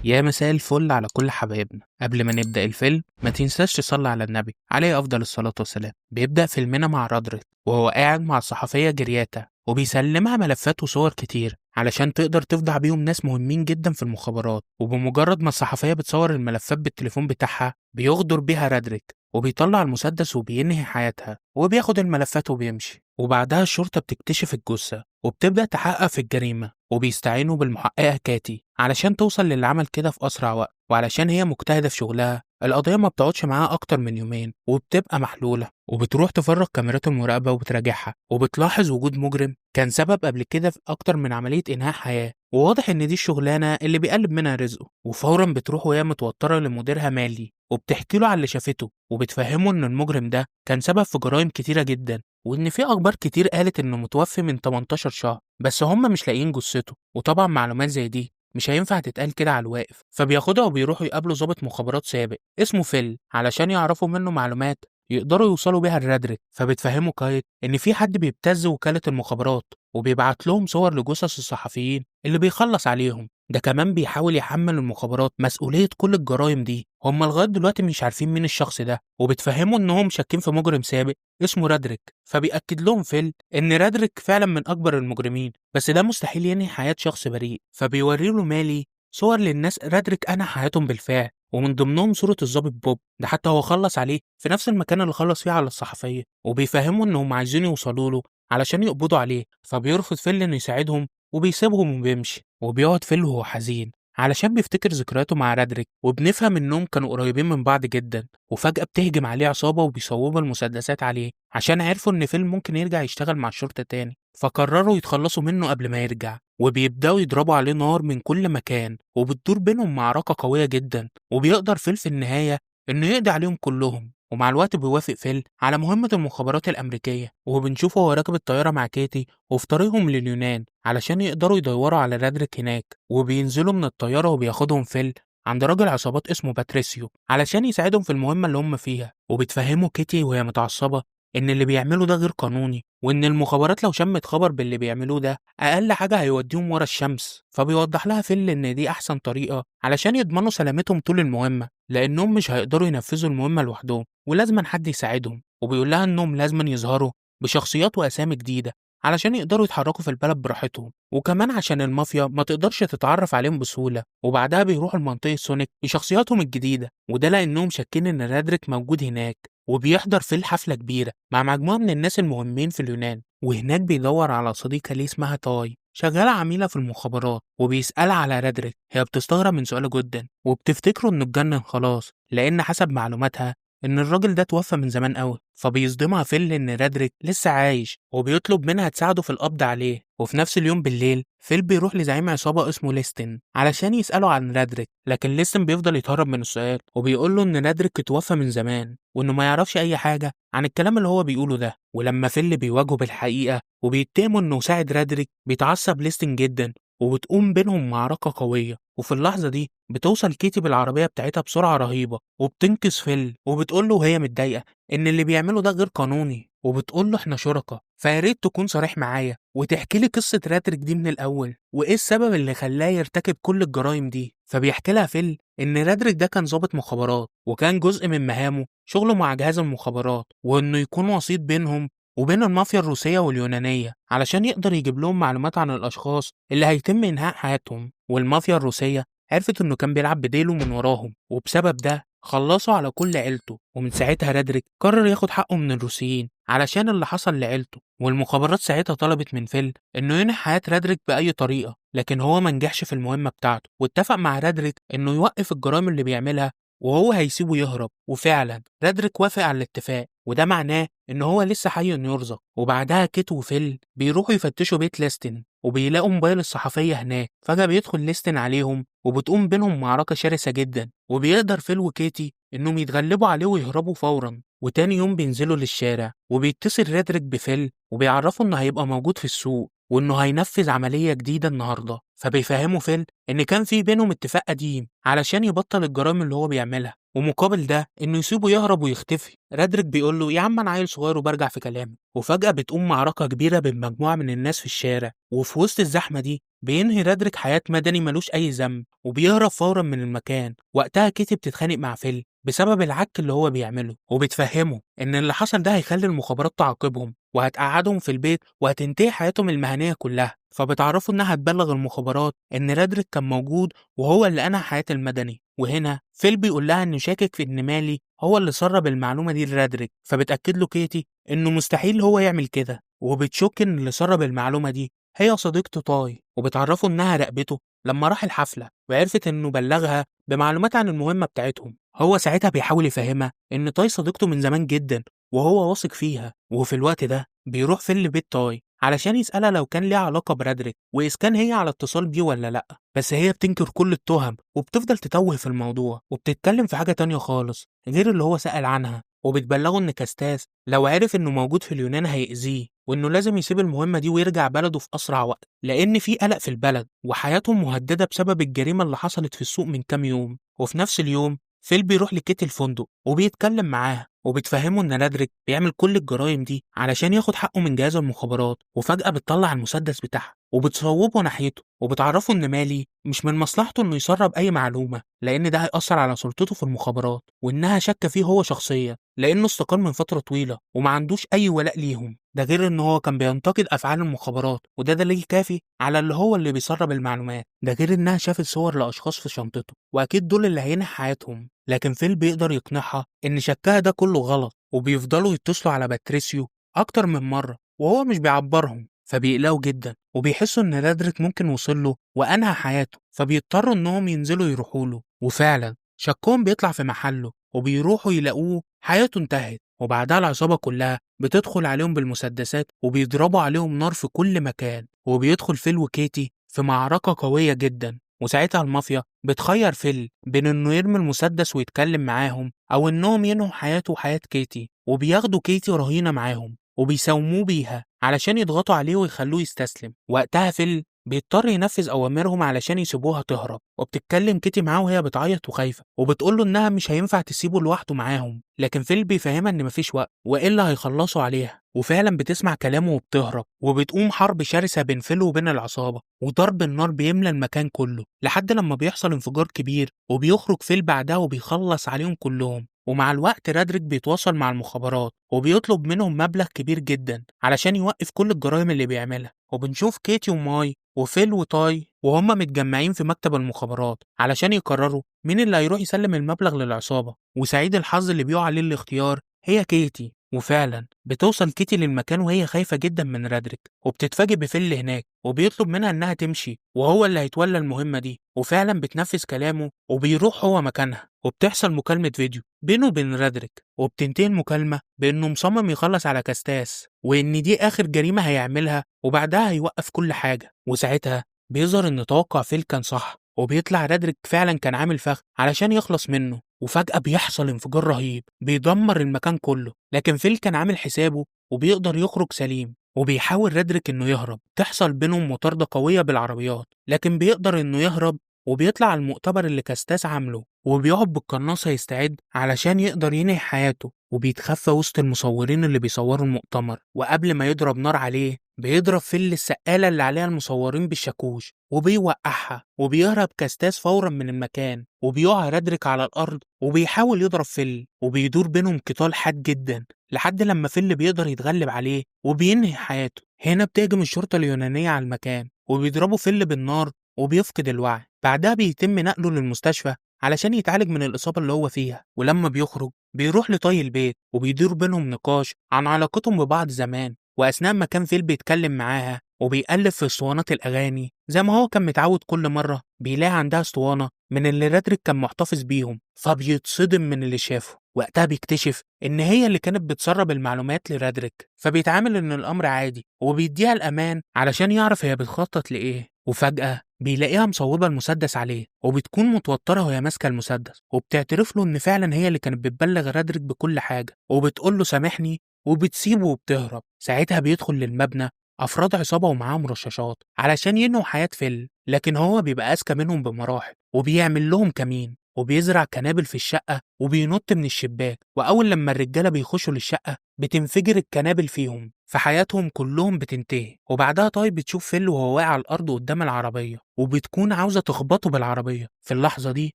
يا مساء الفل على كل حبايبنا. قبل ما نبدأ الفيلم ما تنساش تصلي على النبي عليه أفضل الصلاة والسلام. بيبدأ فيلمنا مع رادريك وهو قاعد مع الصحفية جرياتا وبيسلمها ملفات وصور كتير علشان تقدر تفضح بيهم ناس مهمين جدا في المخابرات. وبمجرد ما الصحفية بتصور الملفات بالتليفون بتاعها بيغدر بيها رادريك وبيطلع المسدس وبينهي حياتها وبياخد الملفات وبيمشي. وبعدها الشرطة بتكتشف الجثة وبتبدأ تحقق في الجريمة وبيستعينوا بالمحققة كاتي علشان توصل للي عمل كده في أسرع وقت. وعلشان هي مجتهدة في شغلها القضية ما بتقعدش معاها أكتر من يومين وبتبقى محلولة. وبتروح تفرغ كاميرات المراقبة وبتراجعها وبتلاحظ وجود مجرم كان سبب قبل كده في أكتر من عملية إنهاء حياة، وواضح إن دي الشغلانة اللي بيقلب منها رزقه. وفورا بتروح وهي متوترة لمديرها مالي وبتحكي له على اللي شافته وبتفهمه إن المجرم ده كان سبب في جرائم كتيرة جدا، وإن في أخبار كتير قالت إنه متوفي من 18 شهر بس هم مش لاقيين جثته. وطبعا معلومات زي دي مش هينفع تتقال كده على الواقف، فبياخدها وبيروحوا يقابلوا ضابط مخابرات سابق اسمه فيل علشان يعرفوا منه معلومات يقدروا يوصلوا بيها لرادريك. فبتفهموا كايت إن في حد بيبتز وكالة المخابرات وبيبعت لهم صور لجثث الصحفيين اللي بيخلص عليهم. ده كمان بيحاول يحمل المخابرات مسؤولية كل الجرائم دي. هم لغاية دلوقتي مش عارفين مين الشخص ده، وبتفهموا إنهم شاكين في مجرم سابق اسمه رادريك. فبيأكد لهم فيل إن رادريك فعلا من أكبر المجرمين بس ده مستحيل ينهي حياة شخص بريء. فبيوري له مالي صور للناس رادريك أنهى حياتهم بالفعل، ومن ضمنهم صورة الضابط بوب ده حتى هو خلص عليه في نفس المكان اللي خلص فيه على الصحفية. وبيفهموا إنهم عايزين يوصلوا له علشان يقبضوا عليه، فبيرفض فيل إنه يساعدهم وبيسيبهم وبيمشي. وبيقعد فيل وهو حزين علشان بيفتكر ذكرياته مع رادريك، وبنفهم إنهم كانوا قريبين من بعض جدا. وفجأة بتهجم عليه عصابة وبيصوبوا المسدسات عليه عشان عرفوا إن فيل ممكن يرجع يشتغل مع الشرطة تاني، فقرروا يتخلصوا منه قبل ما يرجع. وبيبدأوا يضربوا عليه نار من كل مكان وبتدور بينهم معركة قوية جدا، وبيقدر فيل في النهاية إنه يقضي عليهم كلهم. ومع الوقت بيوافق فيل على مهمة المخابرات الأمريكية، وبنشوفه وهو راكب الطيارة مع كيتي وفي طريقهم لليونان علشان يقدروا يدوروا على رادريك هناك. وبينزلوا من الطيارة وبياخدهم فيل عند راجل عصابات اسمه باتريسيو علشان يساعدهم في المهمة اللي هم فيها. وبتفهموا كيتي وهي متعصبة إن اللي بيعملوا ده غير قانوني، وإن المخابرات لو شمت خبر باللي بيعملوه ده أقل حاجة هيوديهم ورا الشمس. فبيوضح لها فيل إن دي أحسن طريقة علشان يضمنوا سلامتهم طول المهمة، لأنهم مش هيقدروا ينفذوا المهمة لوحدهم ولازم حد يساعدهم. وبيقول لها إنهم لازم يظهروا بشخصيات وأسامي جديدة علشان يقدروا يتحركوا في البلد براحتهم، وكمان عشان المافيا ما تقدرش تتعرف عليهم بسهولة. وبعدها بيروحوا لمنطقة سونيك بشخصياتهم الجديدة، وده لأنهم شاكين إن رادريك موجود هناك. وبيحضر في حفلة كبيرة مع مجموعة من الناس المهمين في اليونان، وهناك بيدور على صديقة ليه اسمها تاي شغالة عميلة في المخابرات، وبيسألها على رادريك. هي بتستغرب من سؤاله جدا وبتفتكره إنه اتجنن خلاص، لأن حسب معلوماتها إن الراجل ده توفى من زمان قوي. فبيصدمها فيل إن رادريك لسه عايش وبيطلب منها تساعده في القبض عليه. وفي نفس اليوم بالليل فيل بيروح لزعيم عصابة اسمه ليستن علشان يسأله عن رادريك، لكن ليستن بيفضل يتهرب من السؤال وبيقول له إن رادريك اتوفى من زمان وإنه ما يعرفش أي حاجة عن الكلام اللي هو بيقوله ده. ولما فيل بيواجهه بالحقيقة وبيتهمه إنه ساعد رادريك بيتعصب ليستن جدا وبتقوم بينهم معركة قوية. وفي اللحظة دي بتوصل كيتي بالعربية بتاعتها بسرعة رهيبة وبتنقذ فيل، وبتقول له وهي متضايقة إن اللي بيعمله ده غير قانوني، وبتقول له إحنا شركاء فياريت تكون صريح معايا وتحكي لي قصة رادريك دي من الأول وإيه السبب اللي خلاه يرتكب كل الجرائم دي. فبيحكي لها فيل إن رادريك ده كان ضابط مخابرات وكان جزء من مهامه شغله مع جهاز المخابرات، وإنه يكون وسيط بينهم وبين المافيا الروسية واليونانية علشان يقدر يجيب لهم معلومات عن الأشخاص اللي هيتم إنهاء حياتهم. والمافيا الروسية عرفت إنه كان بيلعب بديله من وراهم، وبسبب ده خلصوا على كل عيلته. ومن ساعتها رادريك قرر ياخد حقه من الروسيين علشان اللي حصل لعيلته. والمخابرات ساعتها طلبت من فيل إنه ينهي حياة رادريك بأي طريقة، لكن هو ما نجحش في المهمة بتاعته، واتفق مع رادريك إنه يوقف الجرائم اللي بيعملها وهو هيسيبه يهرب. وفعلا رادريك وافق على الاتفاق، وده معناه إن هو لسه حي إنه يرزق. وبعدها كيت وفيل بيروحوا يفتشوا بيت ليستن وبيلاقوا موبايل الصحفية هناك. فجأة بيدخل ليستن عليهم وبتقوم بينهم معركة شرسة جدا، وبيقدر فيل وكيتي إنهم يتغلبوا عليه ويهربوا فورا. وتاني يوم بينزلوا للشارع وبيتصل رادريك بفيل وبيعرفوا إنه هيبقى موجود في السوق وإنه هينفذ عملية جديدة النهاردة. فبيفهموا فيل إن كان في بينهم اتفاق قديم علشان يبطل الجرائم اللي هو بيعملها، ومقابل ده إنه يسيبه يهرب ويختفي. رادريك بيقول له يا عم أنا عيل صغير وبرجع في كلامي. وفجأة بتقوم معركة كبيرة بين مجموعة من الناس في الشارع، وفي وسط الزحمة دي بينهي رادريك حياة مدني ملوش أي ذنب وبيهرب فورا من المكان. وقتها كيتي بتتخانق مع فيل بسبب العك اللي هو بيعمله، وبتفهمه إن اللي حصل ده هيخلي المخابرات تعاقبهم وهتقعدهم في البيت وهتنتهي حياتهم المهنية كلها. فبتعرفوا إنها هتبلغ المخابرات إن رادريك كان موجود وهو اللي أنهى حياة المدني. وهنا فيل بيقول لها إنه شاكك في إن مالي هو اللي سرب المعلومة دي لرادريك، فبتأكد له كيتي إنه مستحيل هو يعمل كده، وبتشك إن اللي سرب المعلومة دي هي صديقته تاي. وبتعرفه إنها راقبته لما راح الحفلة وعرفت إنه بلغها بمعلومات عن المهمة بتاعتهم. هو ساعتها بيحاول يفهمها إن تاي صديقته من زمان جدا وهو واثق فيها. وفي الوقت ده بيروح فيل لبيت تاي علشان يسألها لو كان ليها علاقة برادريك وإذا كان هي على اتصال بيه ولا لأ، بس هي بتنكر كل التهم وبتفضل تتوه في الموضوع وبتتكلم في حاجة تانية خالص غير اللي هو سأل عنها. وبتبلغه إن كاستاس لو عرف إنه موجود في اليونان هيأذيه، وإنه لازم يسيب المهمة دي ويرجع بلده في أسرع وقت لأن في قلق في البلد وحياتهم مهددة بسبب الجريمة اللي حصلت في السوق من كام يوم. وفي نفس اليوم فيل بيروح لكيت الفندق وبيتكلم معاها وبتفهمه إن رادريك بيعمل كل الجرايم دي علشان ياخد حقه من جهاز المخابرات. وفجأة بتطلع المسدس بتاعها وبتصوبه ناحيته وبتعرفه إن مالي مش من مصلحته إنه يسرب أي معلومة لأن ده هيأثر على سلطته في المخابرات، وإنها شاكة فيه هو شخصيا لأنه استقال من فترة طويلة وما عندوش أي ولاء ليهم. ده غير إن هو كان بينتقد أفعال المخابرات وده دليل كافي على اللي هو اللي بيسرب المعلومات. ده غير إنها شافت صور لأشخاص في شنطته وأكيد دول اللي هينهي حياتهم. لكن فيل بيقدر يقنعها إن شكها ده كله غلط، وبيفضلوا يتصلوا على باتريسيو أكتر من مرة وهو مش بيعبرهم. فبيقلقوا جدا وبيحسوا إن رادريك ممكن وصل له وأنهى حياته، فبيضطروا إنهم ينزلوا يروحوا له. وفعلا شكهم بيطلع في محله وبيروحوا يلاقوه حياته انتهت. وبعدها العصابة كلها بتدخل عليهم بالمسدسات وبيضربوا عليهم نار في كل مكان. وبيدخل فيل وكيتي في معركة قوية جدا، وساعتها المافيا بتخير فيل بين انه يرمي المسدس ويتكلم معاهم او انهم ينهوا حياته وحياة كيتي. وبياخدوا كيتي رهينة معاهم وبيساوموه بيها علشان يضغطوا عليه ويخلوه يستسلم. وقتها فيل بيضطر ينفذ أوامرهم علشان يسيبوها تهرب. وبتتكلم كيتي معاه وهي بتعيط وخايفة وبتقوله إنها مش هينفع تسيبه لوحده معاهم، لكن فيل بيفهمها إن مفيش وقت وإلا هيخلصوا عليها. وفعلا بتسمع كلامه وبتهرب، وبتقوم حرب شرسة بين فيل وبين العصابة وضرب النار بيملى المكان كله لحد لما بيحصل انفجار كبير وبيخرج فيل بعدها وبيخلص عليهم كلهم. ومع الوقت رادريك بيتواصل مع المخابرات وبيطلب منهم مبلغ كبير جدا علشان يوقف كل الجرائم اللي بيعملها. وبنشوف كيتي وماي وفيل وتاي وهم متجمعين في مكتب المخابرات علشان يقرروا مين اللي هيروح يسلم المبلغ للعصابة. وسعيد الحظ اللي بيقع عليه الاختيار هي كيتي. وفعلا بتوصل كيتي للمكان وهي خايفة جدا من رادريك، وبتتفاجئ بفيل هناك وبيطلب منها انها تمشي وهو اللي هيتولى المهمة دي. وفعلا بتنفذ كلامه وبيروح هو مكانها. وبتحصل مكالمة فيديو بينه وبين رادريك، وبتنتهي المكالمة بانه مصمم يخلص على كاستاس وان دي اخر جريمة هيعملها وبعدها هيوقف كل حاجة. وساعتها بيظهر ان توقع فيل كان صح وبيطلع رادريك فعلا كان عامل فخ علشان يخلص منه. وفجأة بيحصل انفجار رهيب بيدمر المكان كله، لكن فيل كان عامل حسابه وبيقدر يخرج سليم. وبيحاول رادريك انه يهرب، تحصل بينهم مطاردة قوية بالعربيات لكن بيقدر انه يهرب وبيطلع على المؤتمر اللي كاستاس عامله وبيقعد بالقناصة يستعد علشان يقدر ينهي حياته. وبيتخفى وسط المصورين اللي بيصوروا المؤتمر، وقبل ما يضرب نار عليه بيضرب فيل السقالة اللي عليها المصورين بالشاكوش وبيوقعها. وبيهرب كاستاس فورا من المكان وبيقع رادريك على الأرض وبيحاول يضرب فيل، وبيدور بينهم قتال حاد جدا لحد لما فيل بيقدر يتغلب عليه وبينهي حياته. هنا بتهجم الشرطة اليونانية على المكان وبيضربوا فيل بالنار وبيفقد الوعي. بعدها بيتم نقله للمستشفى علشان يتعالج من الإصابة اللي هو فيها. ولما بيخرج بيروح لطي البيت وبيدور بينهم نقاش عن علاقتهم ببعض زمان، وأثناء ما كان فيل بيتكلم معاها وبيقلب في اسطوانات الأغاني زي ما هو كان متعود كل مرة بيلاقي عندها اسطوانة من اللي رادريك كان محتفظ بيهم، فبيتصدم من اللي شافه. وقتها بيكتشف إن هي اللي كانت بتسرب المعلومات لرادريك، فبيتعامل إن الأمر عادي وبيديها الأمان علشان يعرف هي بتخطط لإيه. وفجأة بيلاقيها مصوبة المسدس عليه وبتكون متوترة وهي ماسكة المسدس، وبتعترف له إن فعلا هي اللي كانت بتبلغ رادريك بكل حاجة وبتقول له سامحني وبتسيبه وبتهرب. ساعتها بيدخل للمبنى أفراد عصابة ومعاهم رشاشات علشان ينهوا حياة فيل، لكن هو بيبقى أذكى منهم بمراحل وبيعمل لهم كمين وبيزرع قنابل في الشقة وبينط من الشباك، وأول لما الرجالة بيخشوا للشقة بتنفجر القنابل فيهم، فحياتهم كلهم بتنتهي. وبعدها طيب بتشوف فيل وهو واقع على الأرض قدام العربية وبتكون عاوزة تخبطه بالعربية. في اللحظة دي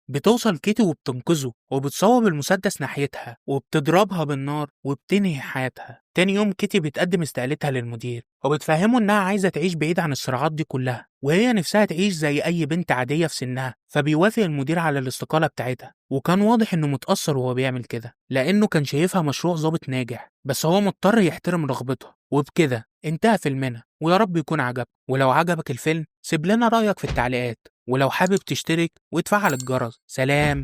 بتوصل كيتي وبتنقذه وبتصوب المسدس ناحيتها وبتضربها بالنار وبتنهي حياتها. تاني يوم كيتي بتقدم استقالتها للمدير وبتفهمه إنها عايزة تعيش بعيد عن الصراعات دي كلها، وهي نفسها تعيش زي أي بنت عادية في سنها. فبيوافق المدير على الاستقالة بتاعتها، وكان واضح إنه متأثر وهو بيعمل كده لأنه كان شايفها مشروع ضابط ناجح، بس هو مضطر يحترم رغبتها. وبكده انتهى فيلمنا، ويا رب يكون عجبك. ولو عجبك الفيلم سيب لنا رأيك في التعليقات، ولو حابب تشترك وتفعل الجرس. سلام.